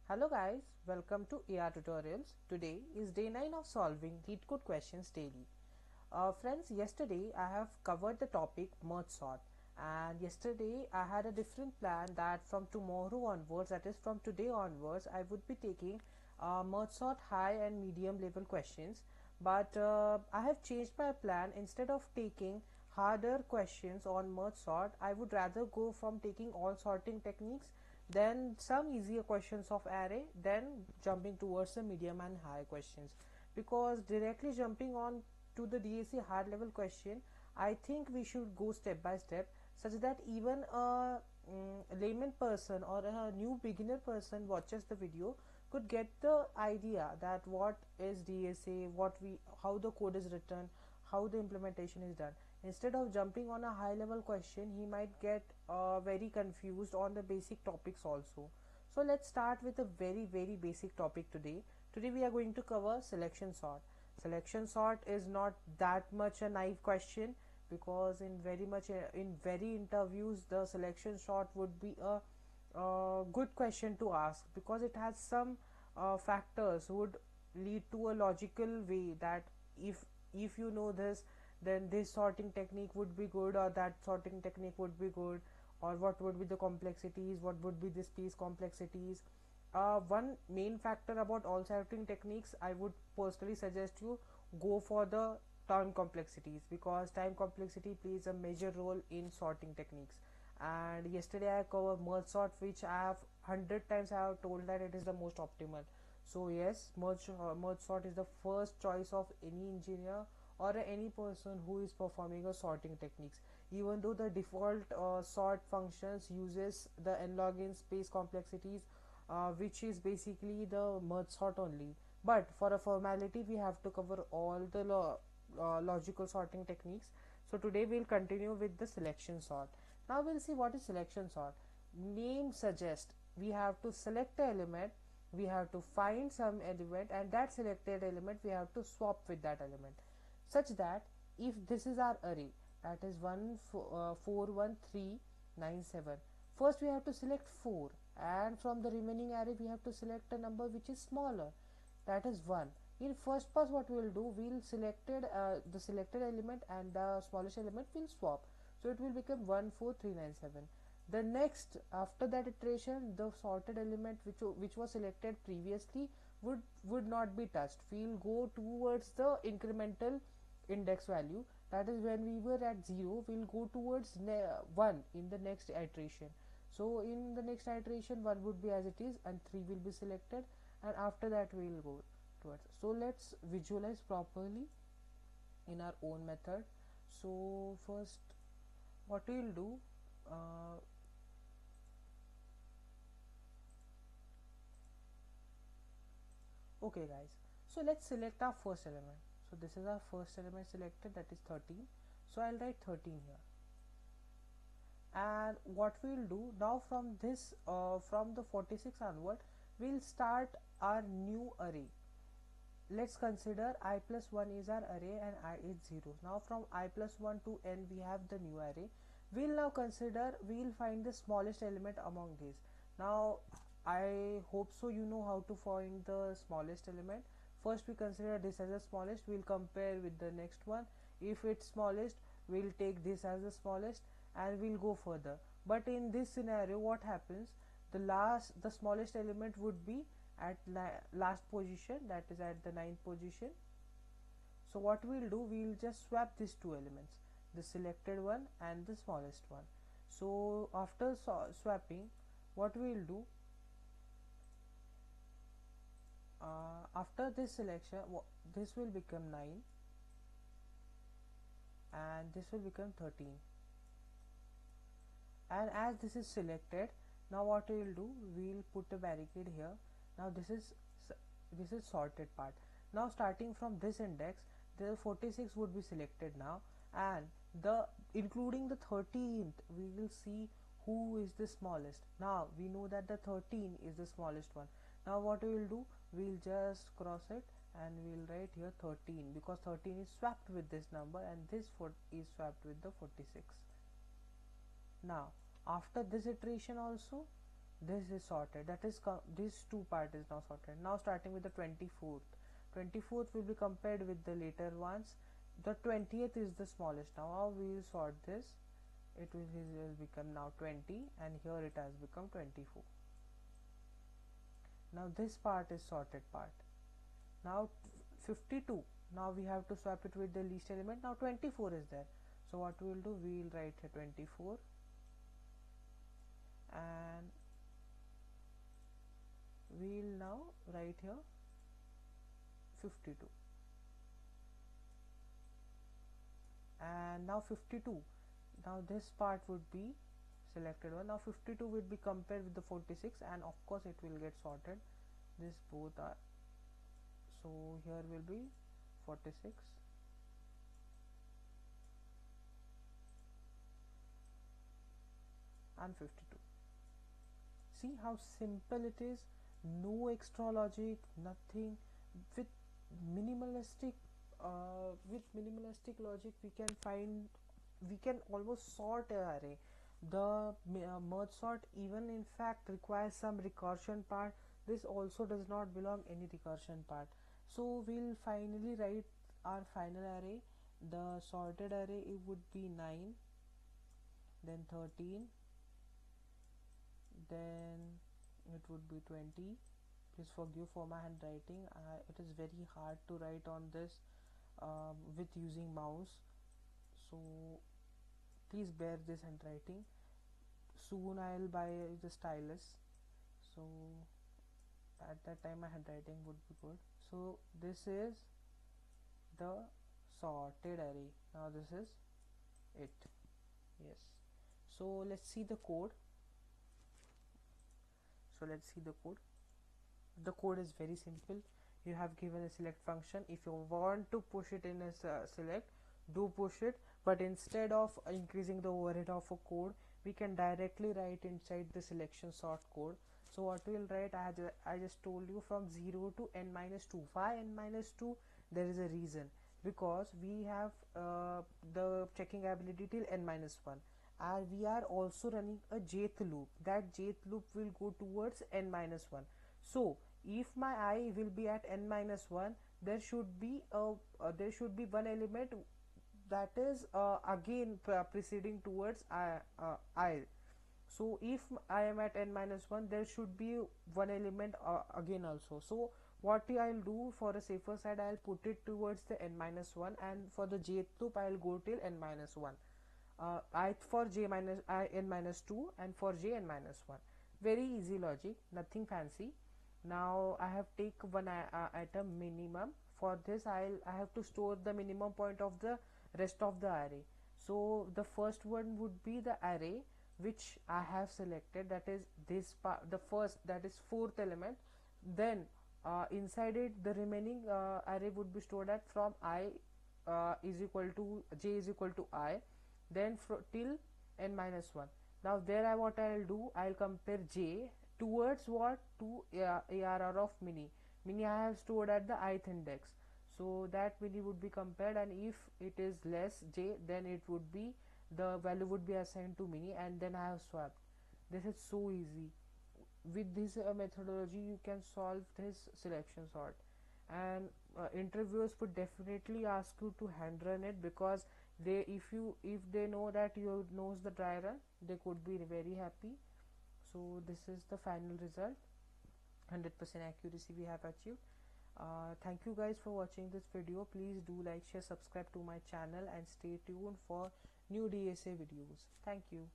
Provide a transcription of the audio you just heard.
Hello guys, welcome to AR Tutorials. Today is day 9 of solving LeetCode questions daily. Friends, yesterday I have covered the topic merge sort, and yesterday I had a different plan that from tomorrow onwards, that is from today onwards, I would be taking merge sort high and medium level questions. But I have changed my plan. Instead of taking harder questions on merge sort, I would rather go from taking all sorting techniques, then some easier questions of array, then jumping towards the medium and high questions. Because directly jumping on to the DAC hard level question, I think we should go step by step, such that even a layman person or a new beginner person watches the video could get the idea that what is DSA, how the code is written, how the implementation is done. Instead of jumping on a high level question, he might get very confused on the basic topics also. So let's start with a very basic topic today. Today we are going to cover selection sort. Selection sort is not that much a naive question, because in very interviews the selection sort would be a good question to ask, because it has some factors would lead to a logical way that if you know this, then this sorting technique would be good, or that sorting technique would be good, or what would be the complexities, what would be the space complexities. One main factor about all sorting techniques, I would personally suggest you go for the time complexities, because time complexity plays a major role in sorting techniques. And yesterday I covered merge sort, which I have 100 times I have told that it is the most optimal. So yes, merge sort is the first choice of any engineer or any person who is performing a sorting techniques, even though the default sort functions uses the n-log-n space complexities, which is basically the merge sort only. But for a formality, we have to cover all the logical sorting techniques. So today we'll continue with the selection sort. Now we'll see what is selection sort. Name suggests we have to select an element, we have to find some element, and that selected element we have to swap with that element, such that if this is our array, that is 1 4 1 3 9 7, first we have to select 4, and from the remaining array we have to select a number which is smaller, that is 1. In first pass, what we will do, we'll selected the selected element and the smallest element will swap, so it will become 1 4 3 9 7. The next, after that iteration, the sorted element which was selected previously would not be touched. We'll go towards the incremental index value, that is when we were at 0, we'll go towards 1 in the next iteration. So in the next iteration, 1 would be as it is and 3 will be selected, and after that we will go towards. So let's visualize properly in our own method. So first, what we will do, okay guys, so let's select our first element. So this is our first element selected, that is 13. So I'll write 13 here. And what we'll do now, from this from the 46 onward, we'll start our new array. Let's consider I plus 1 is our array and I is 0. Now from I plus 1 to n we have the new array. We'll now consider, we'll find the smallest element among these. Now I hope so you know how to find the smallest element. First we consider this as the smallest, we'll compare with the next one. If it's smallest, we'll take this as the smallest and we'll go further. But in this scenario, what happens, the smallest element would be at last position, that is at the 9th position. So what we'll do, we'll just swap these two elements, the selected one and the smallest one. So after swapping, what we'll do, after this selection, this will become 9 and this will become 13. And as this is selected, now what we will do, we will put a barricade here. Now this is sorted part. Now starting from this index, the 46 would be selected now, and the including the 13th, we will see who is the smallest. Now we know that the 13 is the smallest one. Now what we will do, we'll just cross it and we'll write here 13, because 13 is swapped with this number and this is swapped with the 46. Now after this iteration also, this is sorted, that is this two part is now sorted. Now starting with the 24th will be compared with the later ones. The 20th is the smallest. Now how we will sort this, it will become now 20 and here it has become 24. Now this part is sorted part. Now 52, now we have to swap it with the least element. Now 24 is there, so what we will do, we will write here 24 and we will now write here 52 and now 52. Now this part would be selected one. Now 52 will be compared with the 46 and of course it will get sorted. This both are, so here will be 46 and 52. See how simple it is, no extra logic, nothing. With minimalistic logic we can almost sort an array. The merge sort even in fact requires some recursion part. This also does not belong any recursion part. So we'll finally write our final array. The sorted array, it would be 9, then 13, then it would be 20. Please forgive for my handwriting, it is very hard to write on this with using mouse, so please bear this handwriting. Soon I'll buy the stylus, so at that time my handwriting would be good. So this is the sorted array. Now this is it. Yes, so let's see the code. The code is very simple. You have given a select function. If you want to push it in as select, do push it, but instead of increasing the overhead of a code, we can directly write inside the selection sort code. So what we will write, I just told you, from 0 to n-2. Why n-2? There is a reason, because we have the checking ability till n-1 and we are also running a jth loop. That jth loop will go towards n-1. So if my I will be at n-1, there should be one element that is again proceeding towards I. So if I am at n-1, there should be one element again also. So what I'll do, for a safer side, I'll put it towards the n-1, and for the jth loop I'll go till n-1. I for j minus I n-2 and for j n-1. Very easy logic, nothing fancy. Now I have take one item minimum. For this I have to store the minimum point of the rest of the array. So the first one would be the array which I have selected, that is this part, the first, that is fourth element. Then inside it the remaining array would be stored at from I is equal to j is equal to I, then till n-1. Now there what I'll do, I'll compare j towards what, to ARR of mini I have stored at the ith index, so that mini would be compared, and if it is less j, then it would be, the value would be assigned to mini, and then I have swapped. This is so easy. With this methodology you can solve this selection sort, and interviewers would definitely ask you to hand run it, because if they know that you knows the dry run, they could be very happy. So this is the final result, 100% accuracy we have achieved. Thank you guys for watching this video. Please do like, share, subscribe to my channel, and stay tuned for new DSA videos. Thank you.